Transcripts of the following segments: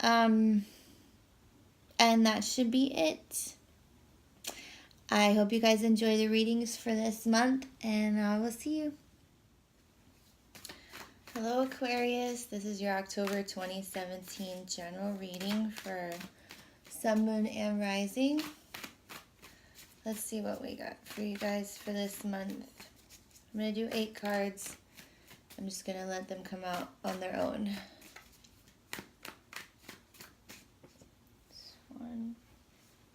And that should be it. I hope you guys enjoy the readings for this month, and I will see you. Hello Aquarius, this is your October 2017 general reading for Sun, Moon, and Rising. Let's see what we got for you guys for this month. I'm going to do 8 cards. I'm just going to let them come out on their own.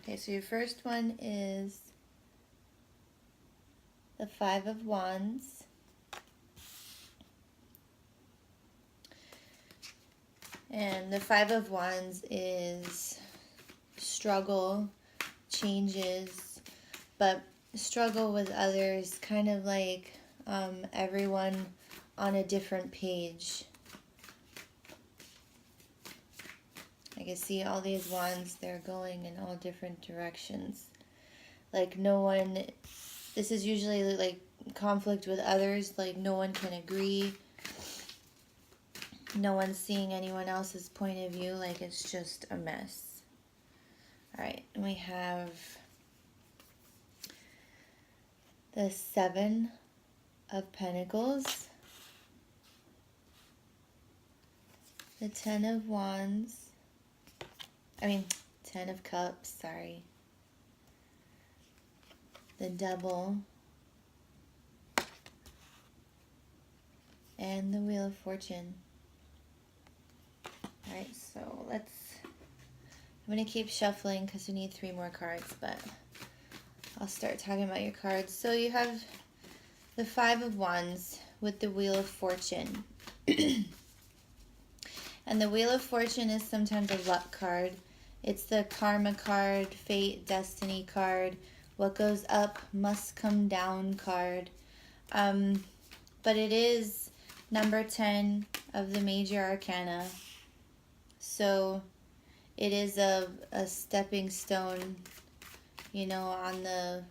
Okay, so your first one is the 5 of Wands. And the 5 of Wands is struggle, changes, but struggle with others, kind of like everyone on a different page. I can see all these wands, they're going in all different directions. Like no one, this is usually like conflict with others, like no one can agree. No one's seeing anyone else's point of view, like it's just a mess. Alright, and we have the 7 of Pentacles, the 10 of Wands, 10 of Cups, sorry, the Devil, and the Wheel of Fortune. Alright, so I'm going to keep shuffling because we need 3 more cards, but I'll start talking about your cards. So you have the 5 of Wands with the Wheel of Fortune. And the Wheel of Fortune is sometimes a luck card. It's the karma card, fate, destiny card, what goes up must come down card. But it is number 10 of the major arcana. So it is a stepping stone, you know, on the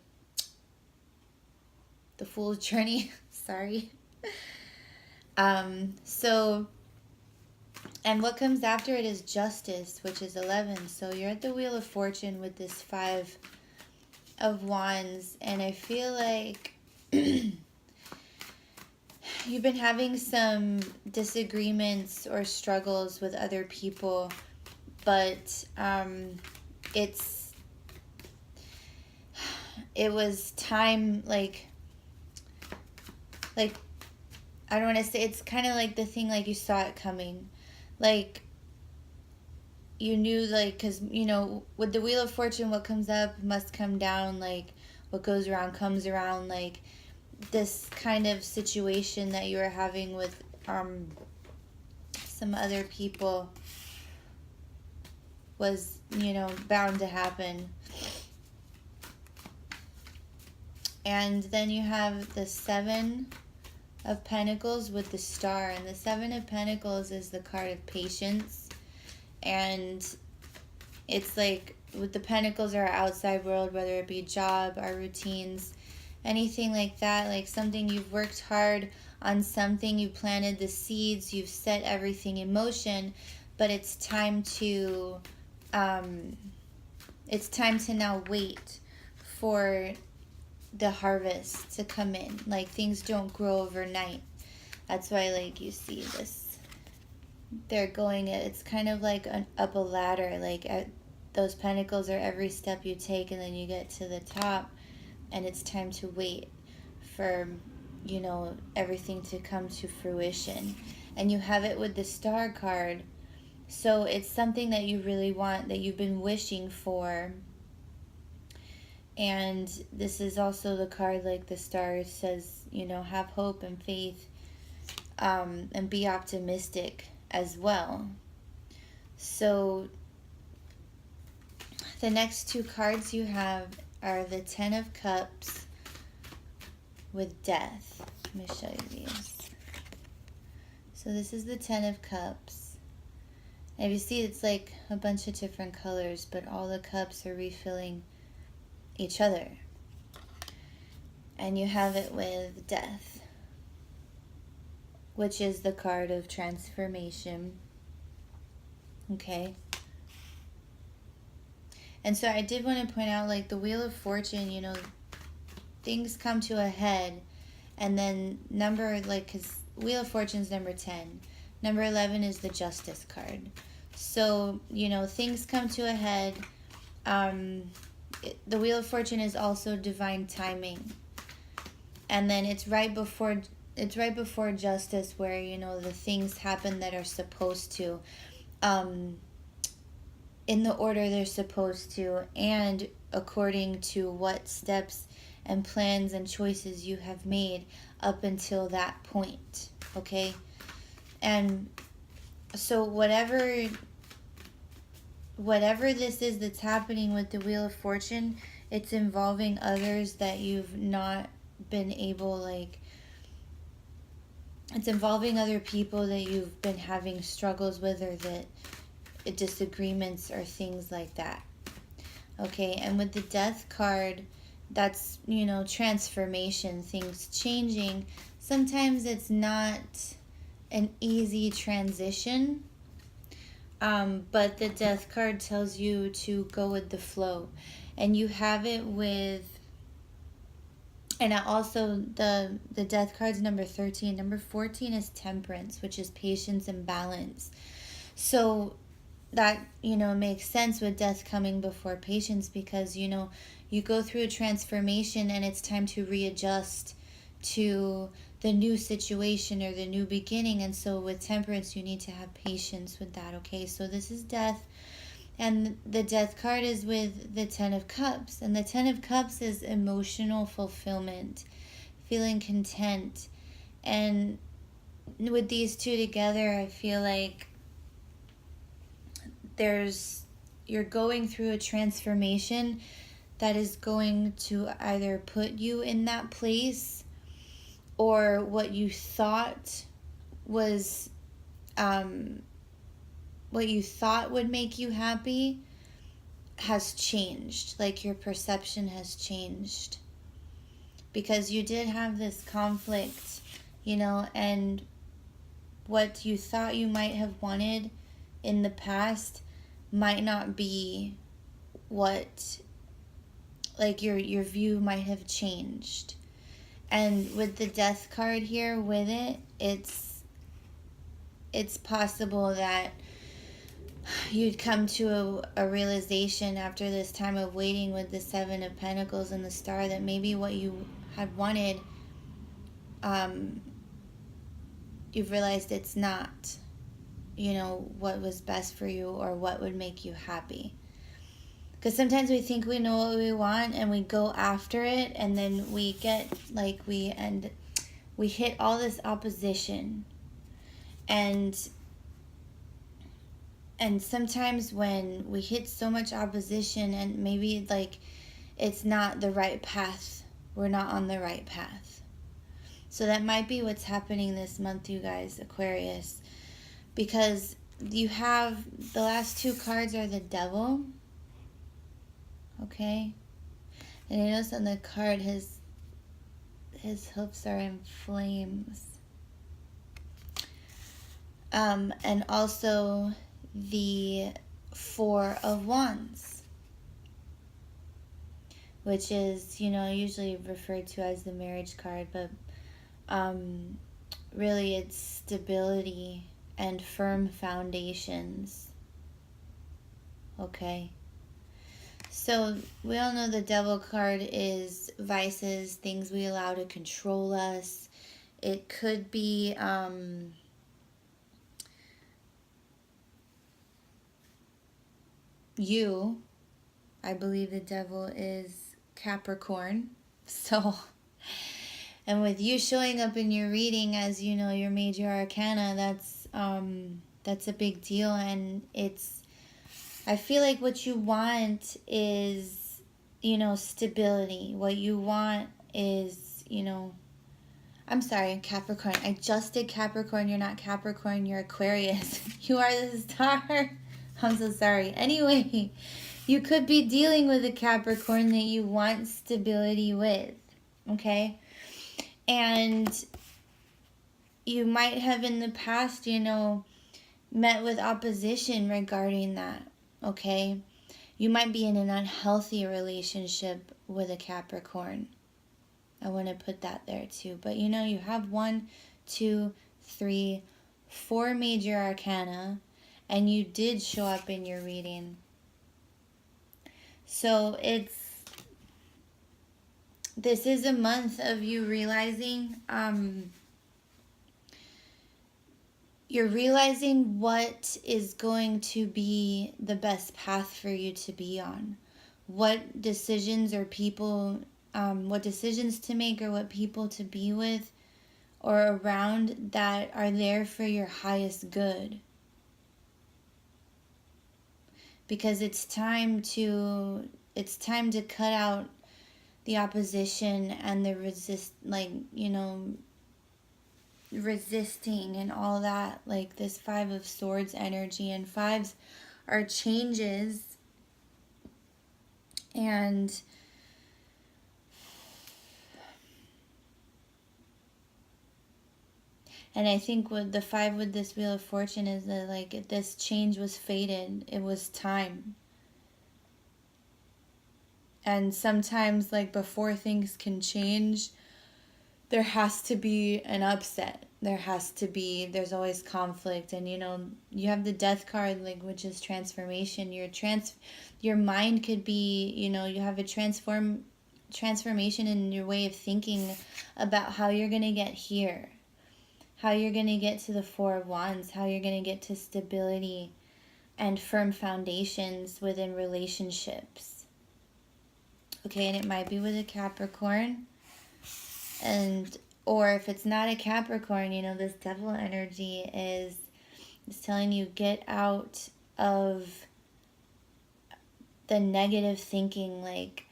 Fool's journey. Sorry. And what comes after it is Justice, which is 11. So you're at the Wheel of Fortune with this 5 of Wands, and I feel like you've been having some disagreements or struggles with other people, but it was time, like I don't want to say, it's kind of like the thing, like you saw it coming. Like, you knew, like, because, you know, with the Wheel of Fortune, what comes up must come down. Like, what goes around comes around. Like, this kind of situation that you were having with some other people was, you know, bound to happen. And then you have the 7 of Pentacles with the Star, and the 7 of Pentacles is the card of patience, and it's like with the Pentacles, our outside world, whether it be job, our routines, anything like that, like something you've worked hard on, something you planted the seeds, you've set everything in motion, but it's time to now wait for the harvest to come in. Like, things don't grow overnight. That's why, like, you see this, they're going, it's kind of like up a ladder. Like, those pentacles are every step you take, and then you get to the top, and it's time to wait for, you know, everything to come to fruition. And you have it with the Star card, so it's something that you really want, that you've been wishing for. And this is also the card, like the Star says, you know, have hope and faith, and be optimistic as well. So the next 2 cards you have are the 10 of Cups with Death. Let me show you these. So this is the 10 of Cups. And you see, it's like a bunch of different colors, but all the cups are refilling each other. And you have it with Death, which is the card of transformation. Okay. And so I did want to point out, like, the Wheel of Fortune, you know, things come to a head, and then because Wheel of Fortune's number 10. Number 11 is the Justice card. So, you know, things come to a head. The Wheel of Fortune is also divine timing. And then it's right before justice, where, you know, the things happen that are supposed to, in the order they're supposed to, and according to what steps and plans and choices you have made up until that point. Okay? And so whatever this is that's happening with the Wheel of Fortune, it's involving others that you've not been able, like, it's involving other people that you've been having struggles with, or that disagreements or things like that. Okay, and with the Death card, that's, you know, transformation, things changing. Sometimes it's not an easy transition, but the Death card tells you to go with the flow. And you have it with, and also the Death card's number 13. Number 14 is Temperance, which is patience and balance. So that, you know, makes sense with death coming before patience, because, you know, you go through a transformation and it's time to readjust to the new situation or the new beginning. And so with Temperance, you need to have patience with that. Okay, so this is death, and the Death card is with the 10 of Cups, and the 10 of Cups is emotional fulfillment, feeling content. And with these two together, I feel like you're going through a transformation that is going to either put you in that place, or what you thought was what you thought would make you happy has changed. Like, your perception has changed, because you did have this conflict, you know, and what you thought you might have wanted in the past might not be what, like, your view might have changed. And with the Death card here with it, it's possible that you'd come to a realization after this time of waiting with the 7 of Pentacles and the Star, that maybe what you had wanted, you've realized it's not, you know, what was best for you or what would make you happy. Because sometimes we think we know what we want and we go after it, and then we get, like, we hit all this opposition. And sometimes when we hit so much opposition, and maybe, like, it's not the right path, we're not on the right path. So that might be what's happening this month, you guys, Aquarius. Because you have, the last two cards are the Devil. Okay? And I notice on the card, his hooves are in flames. And also the 4 of Wands, which is, you know, usually referred to as the marriage card, but really it's stability and firm foundations. Okay? So we all know the Devil card is vices, things we allow to control us. It could be you. I believe the Devil is Capricorn. So, and with you showing up in your reading as, you know, your major arcana, that's a big deal. And I feel like what you want is, you know, stability. What you want is, you know, I'm sorry, Capricorn. I just did Capricorn. You're not Capricorn. You're Aquarius. You are the star. I'm so sorry. Anyway, you could be dealing with a Capricorn that you want stability with. Okay? And you might have in the past, you know, met with opposition regarding that, okay? You might be in an unhealthy relationship with a Capricorn. I want to put that there too. But you know, you have 1, 2, 3, 4 major arcana, and you did show up in your reading. So this is a month of you realizing, you're realizing what is going to be the best path for you to be on. What decisions or people, what decisions to make or what people to be with or around that are there for your highest good. Because it's time to cut out the opposition and the resisting and all that, like this 5 of Swords energy, and 5s are changes, and I think with the 5 with this Wheel of Fortune is that like this change was fated. It was time. And sometimes like before things can change, there has to be an upset. There's always conflict. And you know, you have the Death card, like, which is transformation. Your mind could be, you know, you have a transformation in your way of thinking about how you're going to get here. How you're going to get to the 4 of Wands, how you're going to get to stability and firm foundations within relationships. Okay, and it might be with a Capricorn. Or if it's not a Capricorn, you know, this Devil energy is telling you, get out of the negative thinking. Like,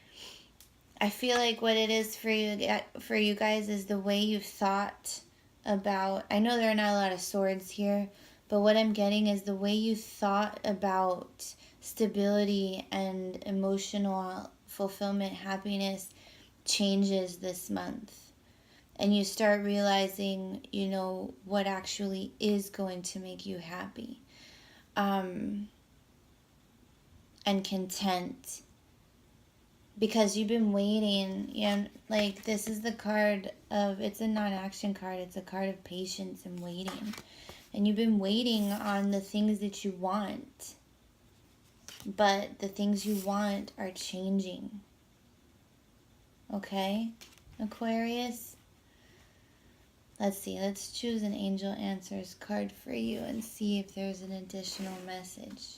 I feel like what it is for you guys is the way you've thought about, I know there are not a lot of swords here, but what I'm getting is the way you thought about stability and emotional fulfillment, happiness changes this month. And you start realizing, you know, what actually is going to make you happy. And content. Because you've been waiting, you know, like this is the card of, it's a non-action card. It's a card of patience and waiting. And you've been waiting on the things that you want. But the things you want are changing. Okay, Aquarius? Let's see, let's choose an Angel Answers card for you and see if there's an additional message.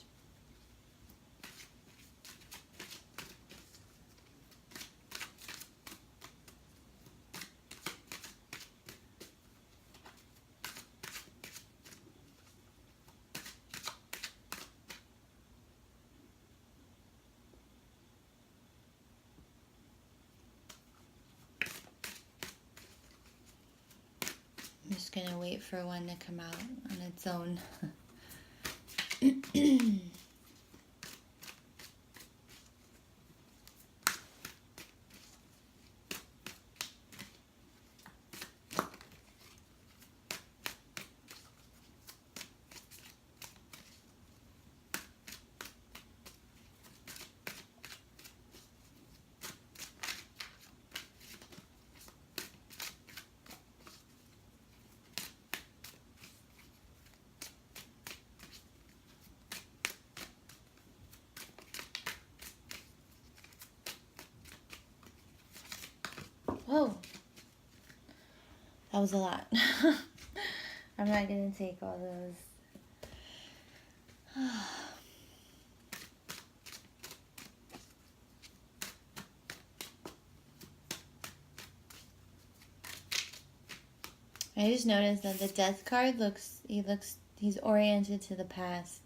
I'm just going to wait for one to come out on its own. Whoa. That was a lot. I'm not going to take all those. I just noticed that the Death card he's oriented to the past.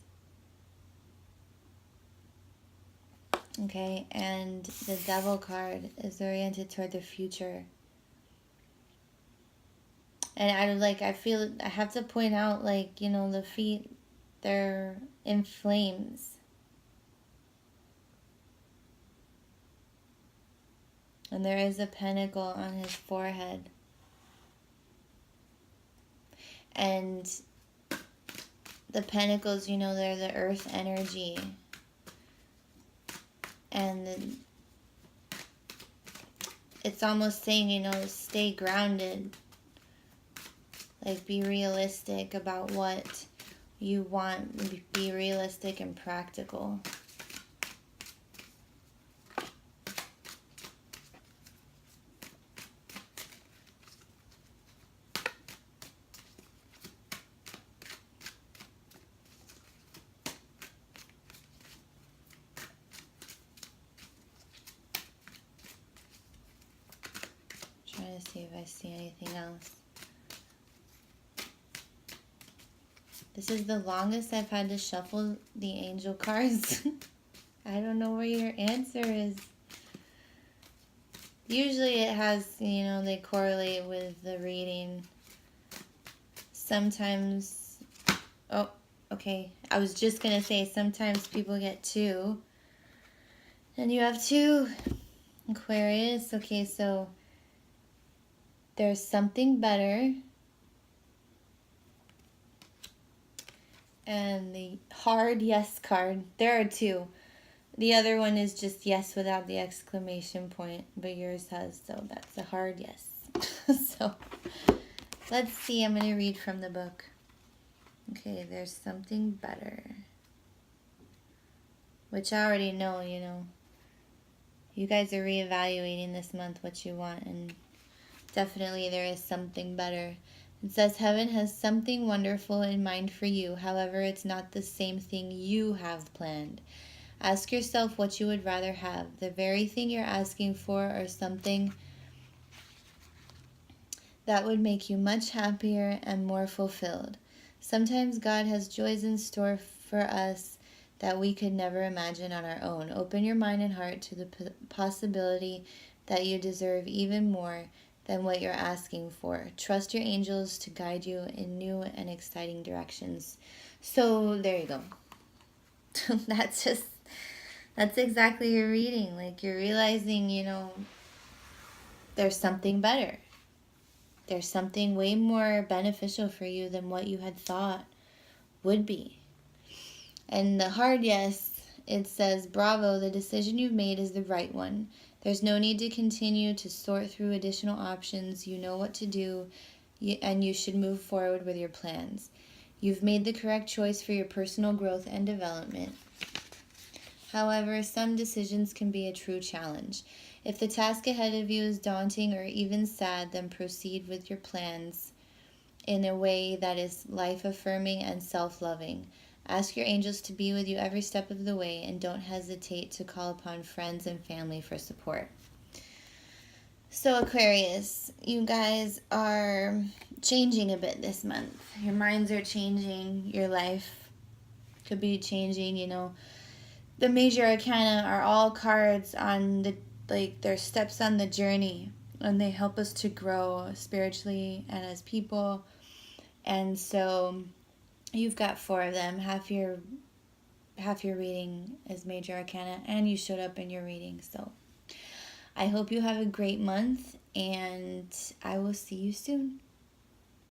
Okay, and the Devil card is oriented toward the future. And I feel I have to point out, like, you know, the feet, they're in flames. And there is a pentacle on his forehead. And The Pentacles, you know, they're the earth energy. And it's almost saying, you know, stay grounded. Like, be realistic about what you want. Be realistic and practical. Trying to see if I see anything else. This is the longest I've had to shuffle the angel cards. I don't know where your answer is. Usually it has, you know, they correlate with the reading. Sometimes, oh, okay. I was just going to say sometimes people get 2. And you have 2, Aquarius. Okay, so there's something better. And the hard yes card. There are 2. The other one is just yes without the exclamation point, but yours has, so that's a hard yes. So let's see. I'm going to read from the book. Okay, there's something better. Which I already know, you know. You guys are reevaluating this month what you want, and definitely there is something better. It says heaven has something wonderful in mind for you. However, it's not the same thing you have planned. Ask yourself what you would rather have. The very thing you're asking for, or something that would make you much happier and more fulfilled. Sometimes God has joys in store for us that we could never imagine on our own. Open your mind and heart to the possibility that you deserve even more than what you're asking for. Trust your angels to guide you in new and exciting directions. So there you go. That's exactly your reading. Like, you're realizing, you know, there's something better. There's something way more beneficial for you than what you had thought would be. And the hard yes, it says, bravo, the decision you've made is the right one. There's no need to continue to sort through additional options. You know what to do, and you should move forward with your plans. You've made the correct choice for your personal growth and development. However, some decisions can be a true challenge. If the task ahead of you is daunting or even sad, then proceed with your plans in a way that is life-affirming and self-loving. Ask your angels to be with you every step of the way, and don't hesitate to call upon friends and family for support. So Aquarius, you guys are changing a bit this month. Your minds are changing. Your life could be changing, you know. The major arcana are all cards on the, like, they're steps on the journey, and they help us to grow spiritually and as people. And so you've got 4 of them. Half your reading is major arcana, and you showed up in your reading. So I hope you have a great month, and I will see you soon.